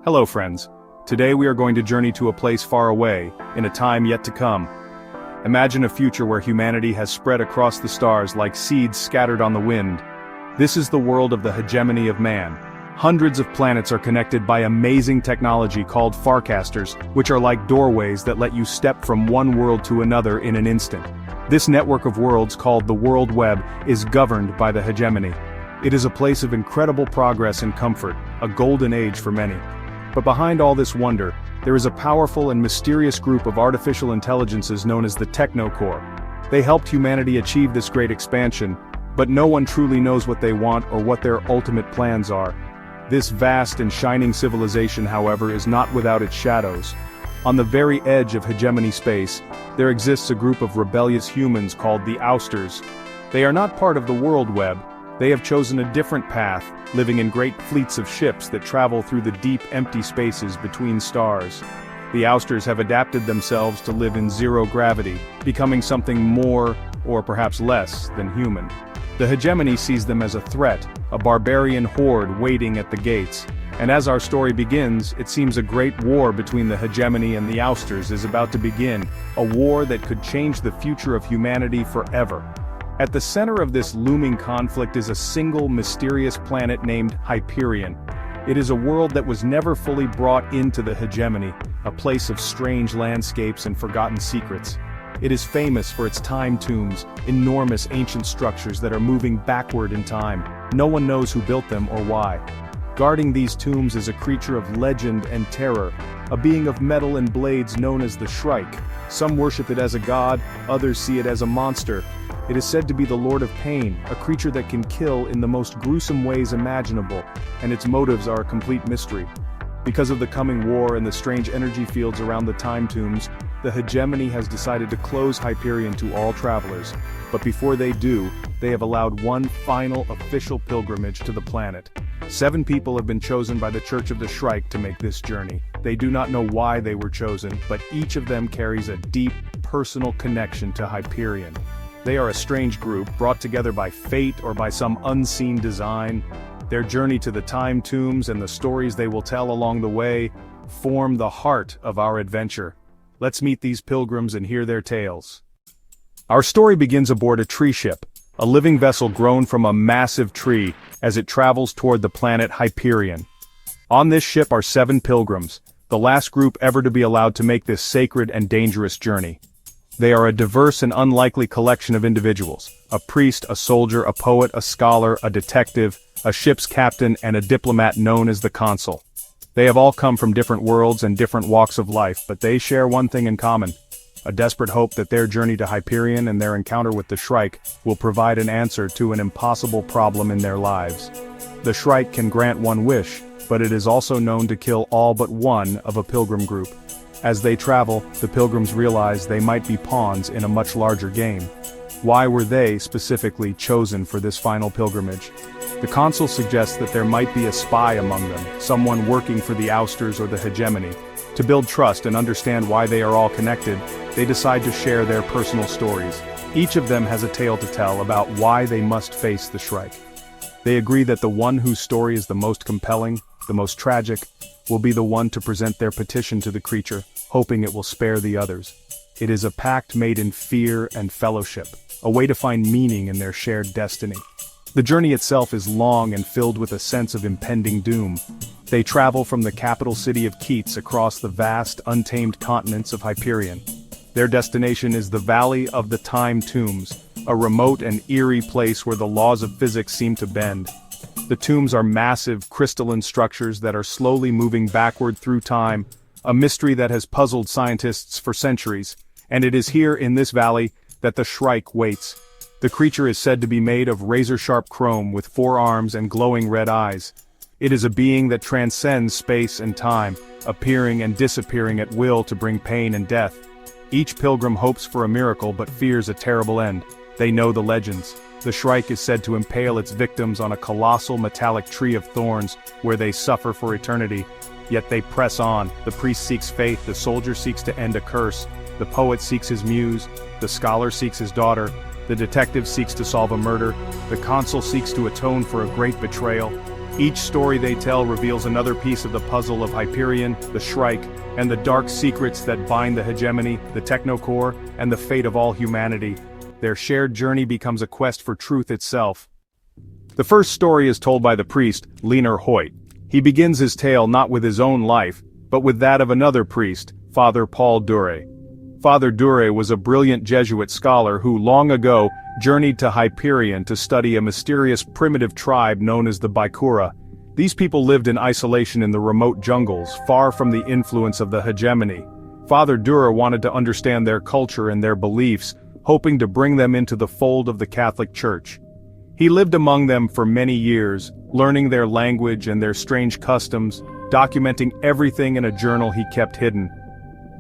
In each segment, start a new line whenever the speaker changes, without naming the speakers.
Hello friends. Today we are going to journey to a place far away, in a time yet to come. Imagine a future where humanity has spread across the stars like seeds scattered on the wind. This is the world of the hegemony of man. Hundreds of planets are connected by amazing technology called farcasters, which are like doorways that let you step from one world to another in an instant. This network of worlds called the World Web is governed by the hegemony. It is a place of incredible progress and comfort, a golden age for many. But behind all this wonder, there is a powerful and mysterious group of artificial intelligences known as the Technocore. They helped humanity achieve this great expansion, but no one truly knows what they want or what their ultimate plans are. This vast and shining civilization, however, is not without its shadows. On the very edge of hegemony space, there exists a group of rebellious humans called the Ousters. They are not part of the World Web. They have chosen a different path, living in great fleets of ships that travel through the deep empty spaces between stars. The Ousters have adapted themselves to live in zero gravity, becoming something more, or perhaps less, than human. The hegemony sees them as a threat, a barbarian horde waiting at the gates. And as our story begins, it seems a great war between the hegemony and the Ousters is about to begin, a war that could change the future of humanity forever. At the center of this looming conflict is a single mysterious planet named Hyperion. It is a world that was never fully brought into the hegemony, a place of strange landscapes and forgotten secrets. It is famous for its time tombs, enormous ancient structures that are moving backward in time. No one knows who built them or why. Guarding these tombs is a creature of legend and terror, a being of metal and blades known as the Shrike. Some worship it as a god, others see it as a monster. It is said to be the Lord of Pain, a creature that can kill in the most gruesome ways imaginable, and its motives are a complete mystery. Because of the coming war and the strange energy fields around the time tombs, the hegemony has decided to close Hyperion to all travelers. But before they do, they have allowed one final official pilgrimage to the planet. 7 people have been chosen by the Church of the Shrike to make this journey. They do not know why they were chosen, but each of them carries a deep, personal connection to Hyperion. They are a strange group, brought together by fate or by some unseen design. Their journey to the time tombs and the stories they will tell along the way form the heart of our adventure. Let's meet these pilgrims and hear their tales. Our story begins aboard a tree ship, a living vessel grown from a massive tree as it travels toward the planet Hyperion. On this ship are 7 pilgrims, the last group ever to be allowed to make this sacred and dangerous journey. They are a diverse and unlikely collection of individuals: a priest, a soldier, a poet, a scholar, a detective, a ship's captain, and a diplomat known as the Consul. They have all come from different worlds and different walks of life, but they share one thing in common: a desperate hope that their journey to Hyperion and their encounter with the Shrike will provide an answer to an impossible problem in their lives. The Shrike can grant one wish, but it is also known to kill all but one of a pilgrim group. As they travel, the pilgrims realize they might be pawns in a much larger game. Why were they specifically chosen for this final pilgrimage? The Consul suggests that there might be a spy among them, someone working for the Ousters or the hegemony. To build trust and understand why they are all connected, they decide to share their personal stories. Each of them has a tale to tell about why they must face the Shrike. They agree that the one whose story is the most compelling, the most tragic, will be the one to present their petition to the creature, hoping it will spare the others. It is a pact made in fear and fellowship, a way to find meaning in their shared destiny. The journey itself is long and filled with a sense of impending doom. They travel from the capital city of Keats across the vast, untamed continents of Hyperion. Their destination is the Valley of the Time Tombs, a remote and eerie place where the laws of physics seem to bend. The tombs are massive, crystalline structures that are slowly moving backward through time, a mystery that has puzzled scientists for centuries, and it is here in this valley that the Shrike waits. The creature is said to be made of razor-sharp chrome with 4 arms and glowing red eyes. It is a being that transcends space and time, appearing and disappearing at will to bring pain and death. Each pilgrim hopes for a miracle but fears a terrible end. They know the legends. The Shrike is said to impale its victims on a colossal metallic tree of thorns, where they suffer for eternity. Yet they press on. The priest seeks faith, the soldier seeks to end a curse, the poet seeks his muse, the scholar seeks his daughter, the detective seeks to solve a murder, the consul seeks to atone for a great betrayal. Each story they tell reveals another piece of the puzzle of Hyperion, the Shrike, and the dark secrets that bind the hegemony, the technocore, and the fate of all humanity. Their shared journey becomes a quest for truth itself. The first story is told by the priest, Leonard Hoyt. He begins his tale not with his own life, but with that of another priest, Father Paul Dure. Father Dure was a brilliant Jesuit scholar who long ago journeyed to Hyperion to study a mysterious primitive tribe known as the Baikura. These people lived in isolation in the remote jungles, far from the influence of the hegemony. Father Dure wanted to understand their culture and their beliefs, hoping to bring them into the fold of the Catholic Church. He lived among them for many years, learning their language and their strange customs, documenting everything in a journal he kept hidden.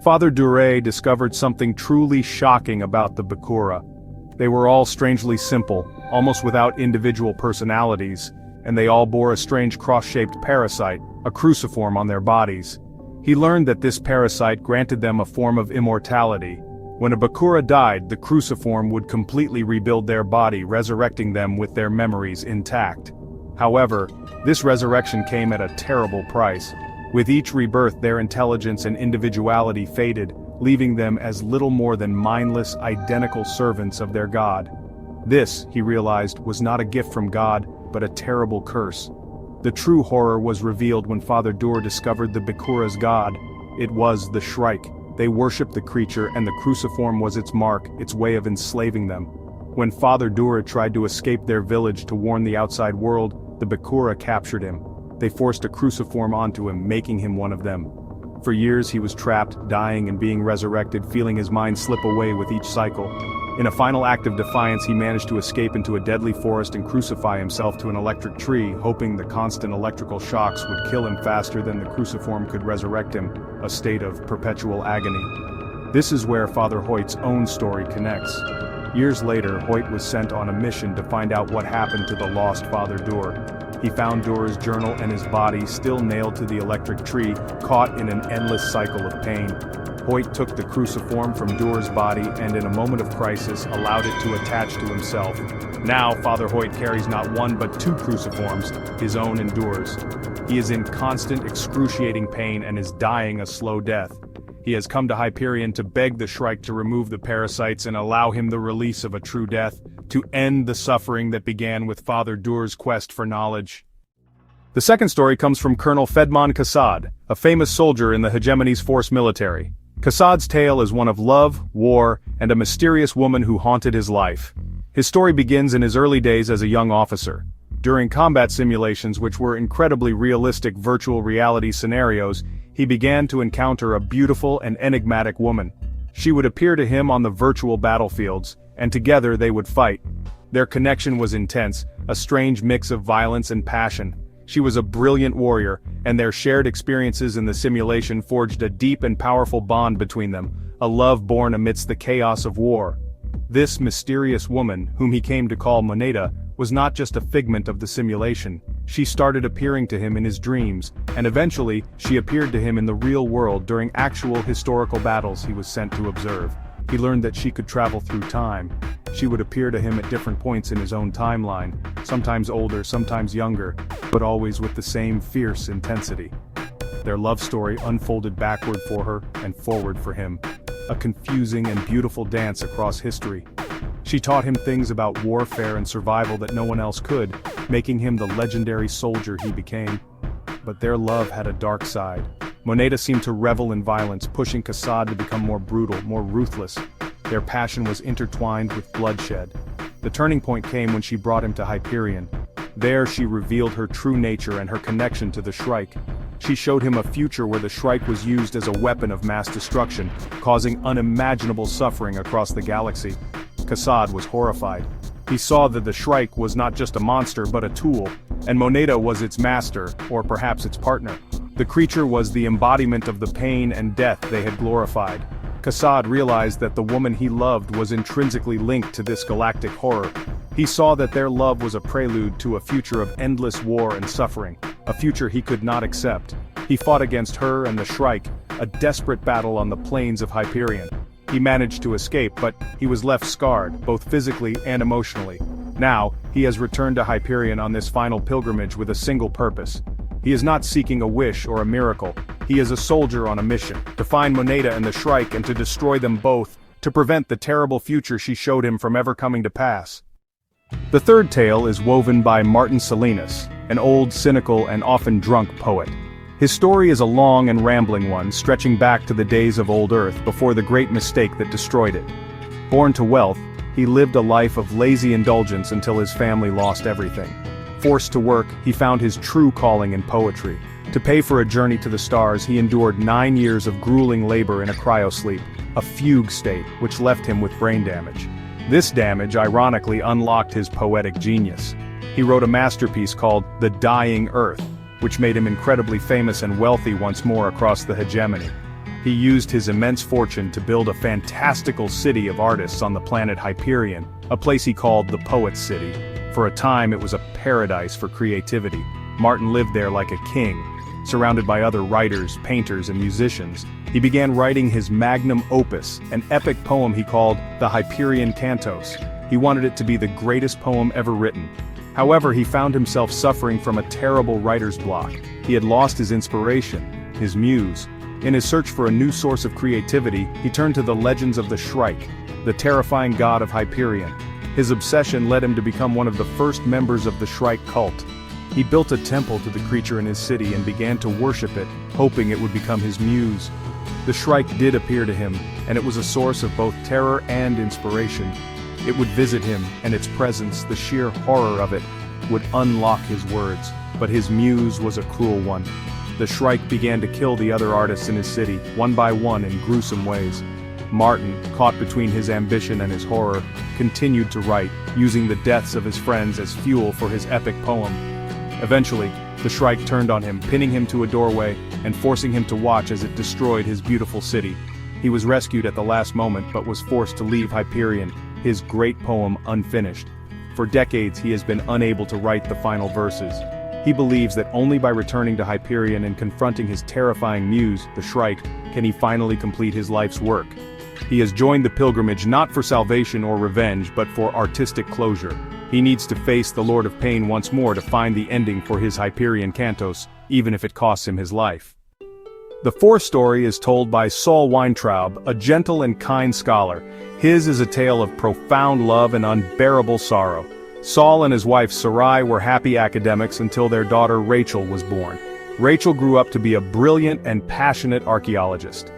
Father Dure discovered something truly shocking about the Baikura. They were all strangely simple, almost without individual personalities, and they all bore a strange cross-shaped parasite, a cruciform on their bodies. He learned that this parasite granted them a form of immortality. When a Baikura died, the cruciform would completely rebuild their body, resurrecting them with their memories intact. However, this resurrection came at a terrible price. With each rebirth, their intelligence and individuality faded, leaving them as little more than mindless, identical servants of their god. This, he realized, was not a gift from God, but a terrible curse. The true horror was revealed when Father Dure discovered the Baikura's god. It was the Shrike. They worshipped the creature, and the cruciform was its mark, its way of enslaving them. When Father Dure tried to escape their village to warn the outside world, the Baikura captured him. They forced a cruciform onto him, making him one of them. For years he was trapped, dying and being resurrected, feeling his mind slip away with each cycle. In a final act of defiance, he managed to escape into a deadly forest and crucify himself to an electric tree, hoping the constant electrical shocks would kill him faster than the cruciform could resurrect him, a state of perpetual agony. This is where Father Hoyt's own story connects. Years later, Hoyt was sent on a mission to find out what happened to the lost Father Dure. He found Dure's journal and his body still nailed to the electric tree, caught in an endless cycle of pain. Hoyt took the cruciform from Dure's body and in a moment of crisis allowed it to attach to himself. Now Father Hoyt carries not one but two cruciforms, his own and Dure's. He is in constant excruciating pain and is dying a slow death. He has come to Hyperion to beg the Shrike to remove the parasites and allow him the release of a true death, to end the suffering that began with Father Dure's quest for knowledge. The second story comes from Colonel Fedman Casad, a famous soldier in the hegemony's force military. Casad's tale is one of love, war, and a mysterious woman who haunted his life. His story begins in his early days as a young officer. During combat simulations, which were incredibly realistic virtual reality scenarios, he began to encounter a beautiful and enigmatic woman. She would appear to him on the virtual battlefields, and together they would fight. Their connection was intense, a strange mix of violence and passion. She was a brilliant warrior, and their shared experiences in the simulation forged a deep and powerful bond between them, a love born amidst the chaos of war. This mysterious woman, whom he came to call Moneda, was not just a figment of the simulation. She started appearing to him in his dreams, and eventually, she appeared to him in the real world during actual historical battles he was sent to observe. He learned that she could travel through time. She would appear to him at different points in his own timeline, sometimes older, sometimes younger, but always with the same fierce intensity. Their love story unfolded backward for her and forward for him, a confusing and beautiful dance across history. She taught him things about warfare and survival that no one else could, making him the legendary soldier he became. But their love had a dark side. Moneda seemed to revel in violence, pushing Casad to become more brutal, more ruthless. Their passion was intertwined with bloodshed. The turning point came when she brought him to Hyperion. There she revealed her true nature and her connection to the Shrike. She showed him a future where the Shrike was used as a weapon of mass destruction, causing unimaginable suffering across the galaxy. Casad was horrified. He saw that the Shrike was not just a monster but a tool, and Moneda was its master, or perhaps its partner. The creature was the embodiment of the pain and death they had glorified. Casad realized that the woman he loved was intrinsically linked to this galactic horror. He saw that their love was a prelude to a future of endless war and suffering, a future he could not accept. He fought against her and the Shrike, a desperate battle on the plains of Hyperion. He managed to escape, but he was left scarred, both physically and emotionally. Now, he has returned to Hyperion on this final pilgrimage with a single purpose. He is not seeking a wish or a miracle. He is a soldier on a mission, to find Moneta and the Shrike and to destroy them both, to prevent the terrible future she showed him from ever coming to pass. The third tale is woven by Martin Selenus, an old, cynical, and often drunk poet. His story is a long and rambling one, stretching back to the days of old Earth before the great mistake that destroyed it. Born to wealth, he lived a life of lazy indulgence until his family lost everything. Forced to work, he found his true calling in poetry. To pay for a journey to the stars, he endured 9 years of grueling labor in a cryosleep, a fugue state, which left him with brain damage. This damage ironically unlocked his poetic genius. He wrote a masterpiece called The Dying Earth, which made him incredibly famous and wealthy once more across the hegemony. He used his immense fortune to build a fantastical city of artists on the planet Hyperion, a place he called the Poet's City. For a time it was a paradise for creativity. Martin lived there like a king, surrounded by other writers, painters, and musicians. He began writing his magnum opus, an epic poem he called the Hyperion Cantos. He wanted it to be the greatest poem ever written. However, he found himself suffering from a terrible writer's block. He had lost his inspiration, his muse. In his search for a new source of creativity, he turned to the legends of the Shrike, the terrifying god of Hyperion. His obsession led him to become one of the first members of the Shrike cult. He built a temple to the creature in his city and began to worship it, hoping it would become his muse. The Shrike did appear to him, and it was a source of both terror and inspiration. It would visit him, and its presence, the sheer horror of it, would unlock his words. But his muse was a cruel one. The Shrike began to kill the other artists in his city, one by one in gruesome ways. Martin, caught between his ambition and his horror, continued to write, using the deaths of his friends as fuel for his epic poem. Eventually, the Shrike turned on him, pinning him to a doorway and forcing him to watch as it destroyed his beautiful city. He was rescued at the last moment but was forced to leave Hyperion, his great poem unfinished. For decades he has been unable to write the final verses. He believes that only by returning to Hyperion and confronting his terrifying muse, the Shrike, can he finally complete his life's work. He has joined the pilgrimage not for salvation or revenge but for artistic closure. He needs to face the Lord of Pain once more to find the ending for his Hyperion Cantos, even if it costs him his life. The fourth story is told by Saul Winrab, a gentle and kind scholar. His is a tale of profound love and unbearable sorrow. Saul and his wife Sarai were happy academics until their daughter Rachel was born. Rachel grew up to be a brilliant and passionate archaeologist.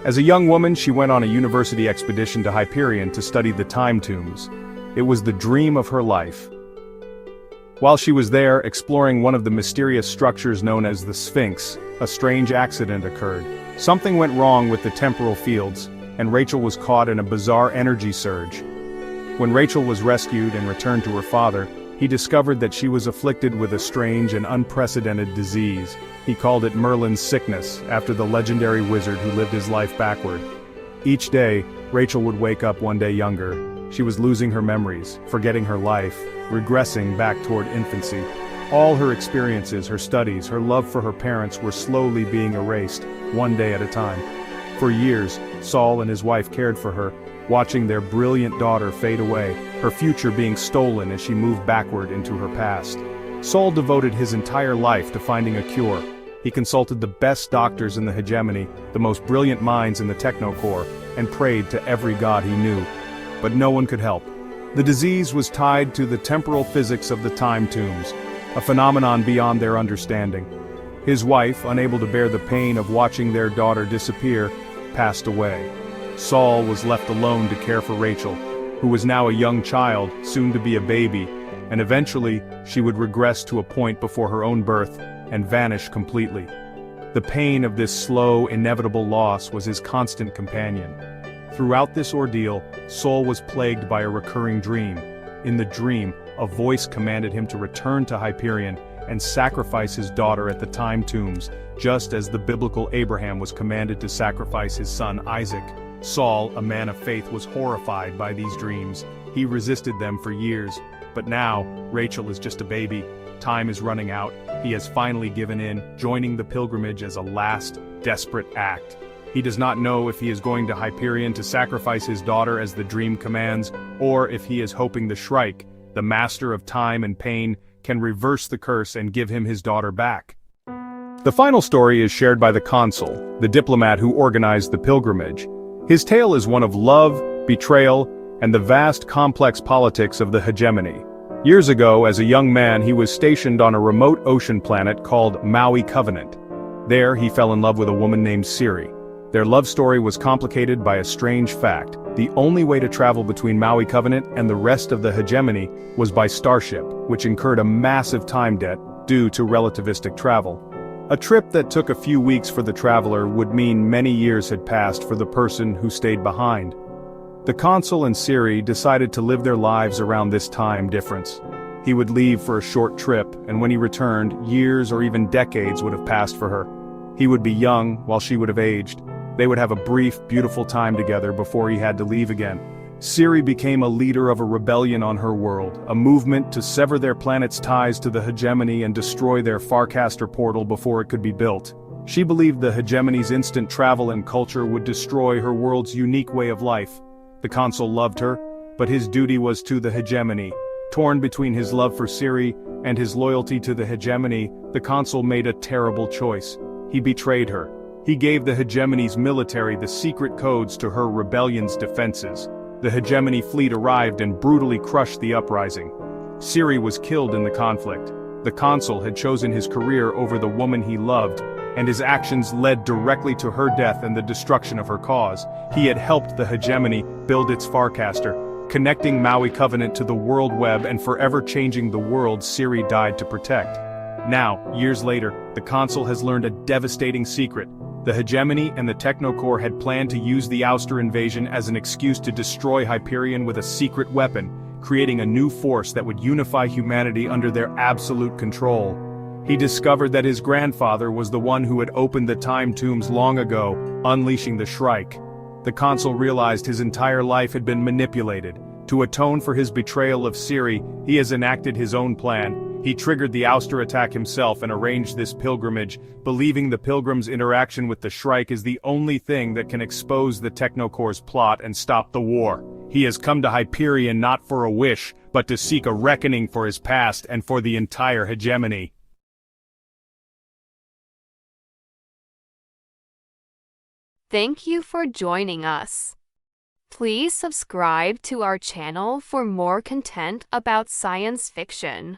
As a young woman, she went on a university expedition to Hyperion to study the time tombs. It was the dream of her life. While she was there, exploring one of the mysterious structures known as the Sphinx, a strange accident occurred. Something went wrong with the temporal fields, and Rachel was caught in a bizarre energy surge. When Rachel was rescued and returned to her father, he discovered that she was afflicted with a strange and unprecedented disease. He called it Merlin's sickness, after the legendary wizard who lived his life backward. Each day, Rachel would wake up one day younger. She was losing her memories, forgetting her life, regressing back toward infancy. All her experiences, her studies, her love for her parents were slowly being erased, one day at a time. For years, Saul and his wife cared for her, watching their brilliant daughter fade away, her future being stolen as she moved backward into her past. Saul devoted his entire life to finding a cure. He consulted the best doctors in the hegemony, the most brilliant minds in the technocore, and prayed to every god he knew. But no one could help. The disease was tied to the temporal physics of the time tombs, a phenomenon beyond their understanding. His wife, unable to bear the pain of watching their daughter disappear, passed away. Saul was left alone to care for Rachel, who was now a young child, soon to be a baby, and eventually she would regress to a point before her own birth and vanish completely. The pain of this slow, inevitable loss was his constant companion. Throughout this ordeal, Saul was plagued by a recurring dream. In the dream, a voice commanded him to return to Hyperion and sacrifice his daughter at the time tombs, just as the biblical Abraham was commanded to sacrifice his son Isaac. Saul, a man of faith, was horrified by these dreams. He resisted them for years, but now, Rachel is just a baby. Time is running out. He has finally given in, joining the pilgrimage as a last, desperate act. He does not know if he is going to Hyperion to sacrifice his daughter as the dream commands, or if he is hoping the Shrike, the master of time and pain, can reverse the curse and give him his daughter back. The final story is shared by the Consul, the diplomat who organized the pilgrimage. His tale is one of love, betrayal, and the vast complex politics of the hegemony. Years ago, as a young man, he was stationed on a remote ocean planet called Maui Covenant. There, he fell in love with a woman named Siri. Their love story was complicated by a strange fact. The only way to travel between Maui Covenant and the rest of the hegemony was by starship, which incurred a massive time debt due to relativistic travel. A trip that took a few weeks for the traveler would mean many years had passed for the person who stayed behind. The Consul and Siri decided to live their lives around this time difference. He would leave for a short trip, and when he returned, years or even decades would have passed for her. He would be young while she would have aged. They would have a brief, beautiful time together before he had to leave again. Siri became a leader of a rebellion on her world, a movement to sever their planet's ties to the hegemony and destroy their Farcaster portal before it could be built. She believed the hegemony's instant travel and culture would destroy her world's unique way of life. The Consul loved her, but his duty was to the hegemony. Torn between his love for Siri and his loyalty to the hegemony, the Consul made a terrible choice. He betrayed her. He gave the hegemony's military the secret codes to her rebellion's defenses. The hegemony fleet arrived and brutally crushed the uprising. Siri was killed in the conflict. The Consul had chosen his career over the woman he loved, and his actions led directly to her death and the destruction of her cause. He had helped the hegemony build its Farcaster, connecting Maui Covenant to the world web and forever changing the world Siri died to protect. Now, years later, the Consul has learned a devastating secret. The hegemony and the Technocore had planned to use the Ouster invasion as an excuse to destroy Hyperion with a secret weapon, creating a new force that would unify humanity under their absolute control. He discovered that his grandfather was the one who had opened the time tombs long ago, unleashing the Shrike. The Consul realized his entire life had been manipulated. To atone for his betrayal of Siri, he has enacted his own plan. He triggered the Ouster attack himself and arranged this pilgrimage, believing the pilgrims' interaction with the Shrike is the only thing that can expose the Technocore's plot and stop the war. He has come to Hyperion not for a wish, but to seek a reckoning for his past and for the entire hegemony.
Thank you for joining us. Please subscribe to our channel for more content about science fiction.